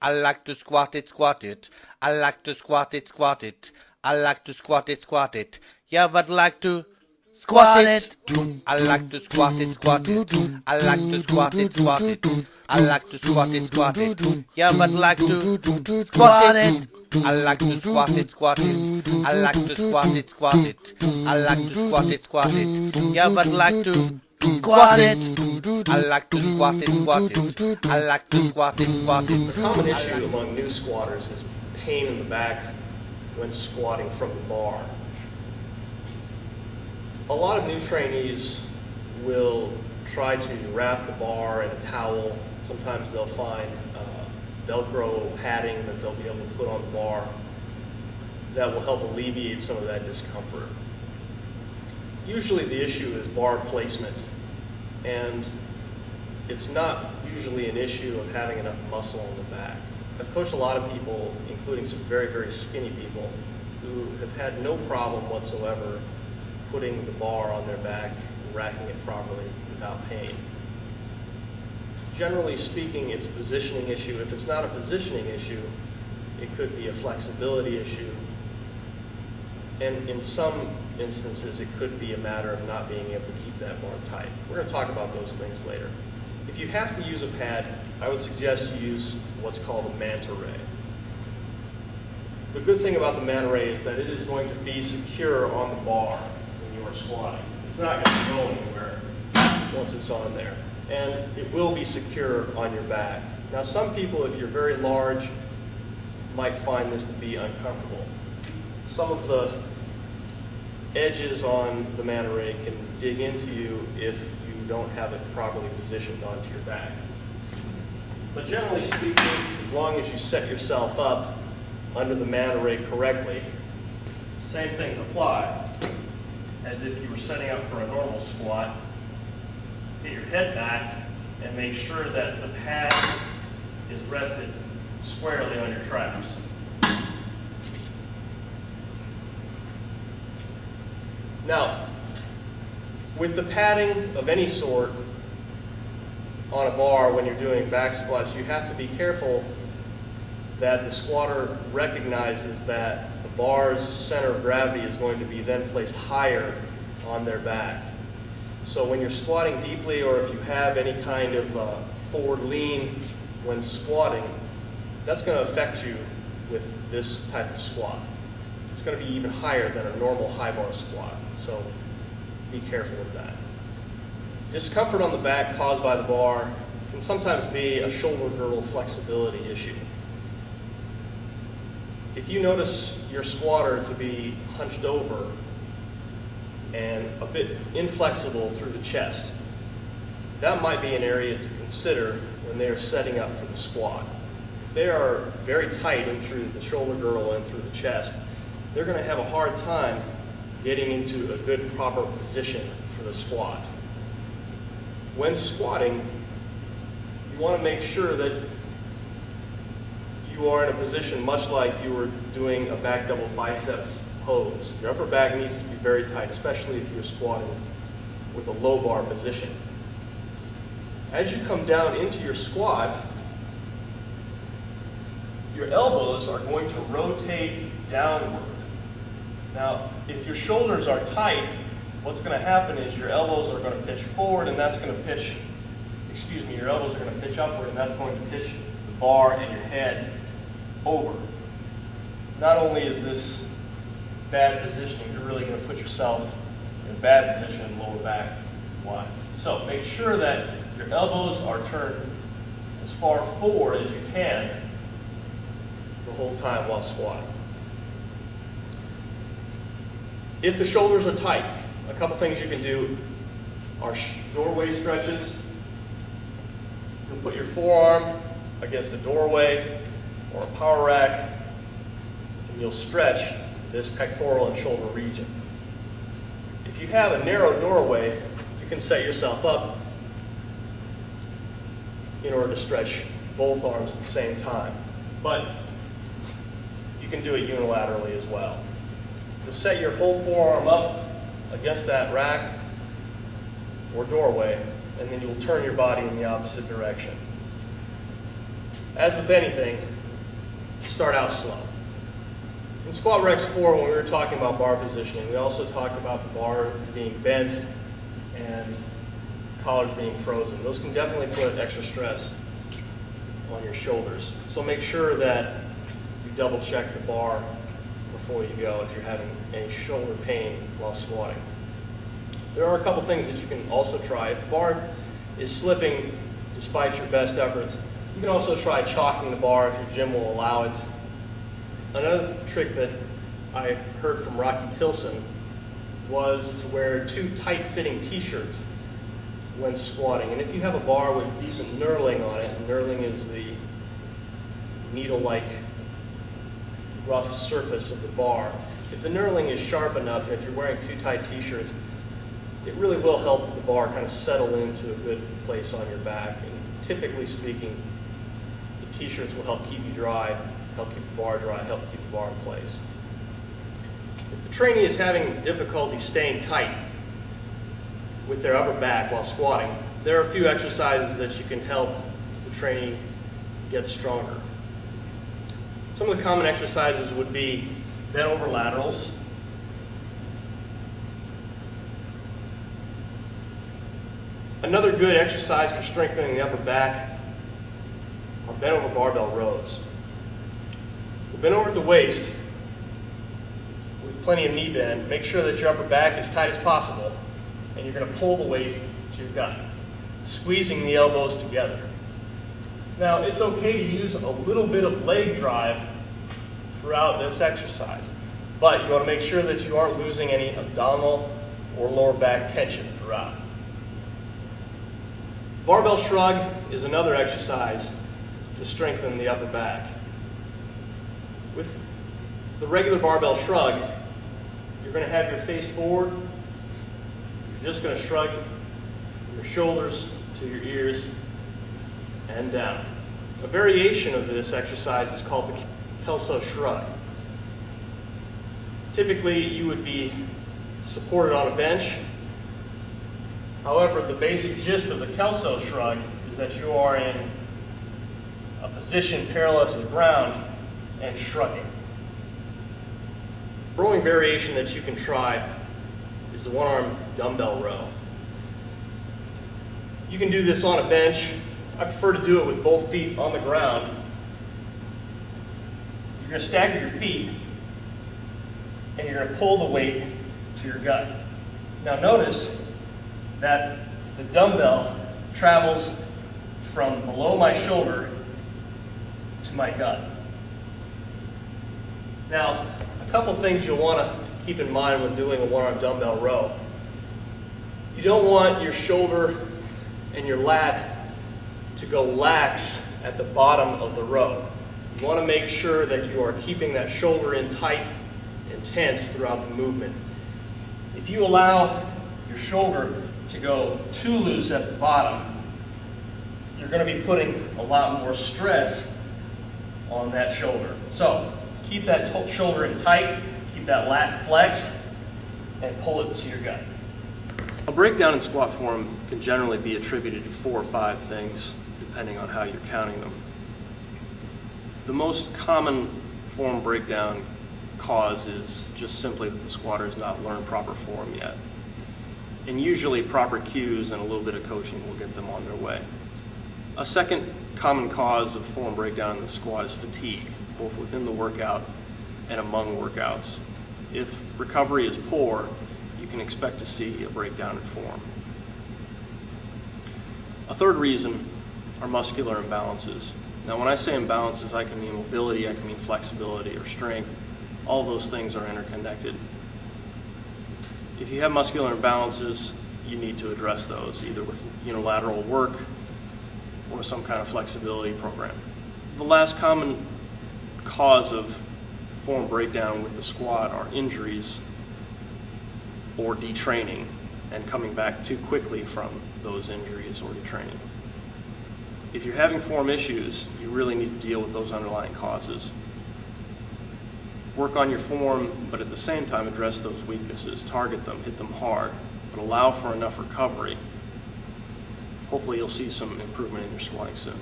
I like to squat it, squat it. I like to squat it, squat it. I like to squat it, squat it. You ever like to squat it? I like to squat it, squat it. I like to squat it, squat it. I like to squat it, squat it. You ever like to squat it? I like to squat it, squat it. I like to squat it, squat it. I like to squat it, squat it. You ever like to squat it? I like to squat it, squat it. I like to squat it, squat it. A common issue among new squatters is pain in the back when squatting from the bar. A lot of new trainees will try to wrap the bar in a towel. Sometimes they'll find Velcro padding that they'll be able to put on the bar that will help alleviate some of that discomfort. Usually the issue is bar placement, and it's not usually an issue of having enough muscle in the back. I've coached a lot of people, including some very, very skinny people, who have had no problem whatsoever putting the bar on their back and racking it properly without pain. Generally speaking, it's a positioning issue. If it's not a positioning issue, it could be a flexibility issue. And in some instances, it could be a matter of not being able to keep that bar tight. We're going to talk about those things later. If you have to use a pad, I would suggest you use what's called a manta ray. The good thing about the manta ray is that it is going to be secure on the bar when you are squatting. It's not going to go anywhere once it's on there. And it will be secure on your back. Now some people, if you're very large, might find this to be uncomfortable. Some of the edges on the manta ray can dig into you if you don't have it properly positioned onto your back. But generally speaking, as long as you set yourself up under the manta ray correctly, same things apply as if you were setting up for a normal squat. Get your head back and make sure that the pad is rested squarely on your traps. Now, with the padding of any sort on a bar when you're doing back squats, you have to be careful that the squatter recognizes that the bar's center of gravity is going to be then placed higher on their back. So when you're squatting deeply, or if you have any kind of forward lean when squatting, that's going to affect you with this type of squat. It's going to be even higher than a normal high bar squat, so be careful with that. Discomfort on the back caused by the bar can sometimes be a shoulder girdle flexibility issue. If you notice your squatter to be hunched over and a bit inflexible through the chest, that might be an area to consider when they are setting up for the squat. If they are very tight in through the shoulder girdle and through the chest, they're going to have a hard time getting into a good proper position for the squat. When squatting, you want to make sure that you are in a position much like you were doing a back double biceps pose. Your upper back needs to be very tight, especially if you're squatting with a low bar position. As you come down into your squat, your elbows are going to rotate downward. Now, if your shoulders are tight, what's going to happen is your elbows are going to pitch forward, and that's going to pitch, your elbows are going to pitch upward, and that's going to pitch the bar and your head over. Not only is this bad positioning, you're really going to put yourself in a bad position lower back wise. So make sure that your elbows are turned as far forward as you can the whole time while squatting. If the shoulders are tight, a couple things you can do are doorway stretches. You'll put your forearm against a doorway or a power rack, and you'll stretch this pectoral and shoulder region. If you have a narrow doorway, you can set yourself up in order to stretch both arms at the same time. But you can do it unilaterally as well. You'll set your whole forearm up against that rack or doorway, and then you'll turn your body in the opposite direction. As with anything, start out slow. In Squat Rex 4, when we were talking about bar positioning, we also talked about the bar being bent and collars being frozen. Those can definitely put extra stress on your shoulders. So make sure that you double check the bar before you go if you're having any shoulder pain while squatting. There are a couple things that you can also try. If the bar is slipping despite your best efforts, you can also try chalking the bar if your gym will allow it. Another trick that I heard from Rocky Tilson was to wear 2 tight-fitting t-shirts when squatting. And if you have a bar with decent knurling on it, and knurling is the needle-like rough surface of the bar, if the knurling is sharp enough, if you're wearing 2 tight t-shirts, it really will help the bar kind of settle into a good place on your back. And typically speaking, the t-shirts will help keep you dry, help keep the bar dry, help keep the bar in place. If the trainee is having difficulty staying tight with their upper back while squatting, there are a few exercises that you can help the trainee get stronger. Some of the common exercises would be bent over laterals, another good exercise for strengthening the upper back are bent over barbell rows. We'll bend over at the waist with plenty of knee bend. Make sure that your upper back is tight as possible, and you're going to pull the weight to your gut, squeezing the elbows together. Now, it's okay to use a little bit of leg drive throughout this exercise, but you want to make sure that you aren't losing any abdominal or lower back tension throughout. Barbell shrug is another exercise to strengthen the upper back. With the regular barbell shrug, you're going to have your face forward. You're just going to shrug your shoulders to your ears and down. A variation of this exercise is called the Kelso shrug. Typically, you would be supported on a bench. However, the basic gist of the Kelso shrug is that you are in a position parallel to the ground and shrugging. Rowing variation that you can try is the one-arm dumbbell row. You can do this on a bench. I prefer to do it with both feet on the ground. You're going to stagger your feet, and you're going to pull the weight to your gut. Now notice that the dumbbell travels from below my shoulder to my gut. Now, a couple things you'll want to keep in mind when doing a one-arm dumbbell row. You don't want your shoulder and your lat to go lax at the bottom of the row. You want to make sure that you are keeping that shoulder in tight and tense throughout the movement. If you allow your shoulder to go too loose at the bottom, you're going to be putting a lot more stress on that shoulder. So keep that shoulder in tight, keep that lat flexed, and pull it to your gut. A breakdown in squat form can generally be attributed to 4 or 5 things, depending on how you're counting them. The most common form breakdown cause is just simply that the squatter has not learned proper form yet. And usually proper cues and a little bit of coaching will get them on their way. A second common cause of form breakdown in the squat is fatigue, both within the workout and among workouts. If recovery is poor, you can expect to see a breakdown in form. A third reason are muscular imbalances. Now when I say imbalances, I can mean mobility, I can mean flexibility or strength. All of those things are interconnected. If you have muscular imbalances, you need to address those, either with unilateral work or some kind of flexibility program. The last common cause of form breakdown with the squat are injuries or detraining and coming back too quickly from those injuries or detraining. If you're having form issues, you really need to deal with those underlying causes. Work on your form, but at the same time address those weaknesses, target them, hit them hard, but allow for enough recovery. Hopefully you'll see some improvement in your squatting soon.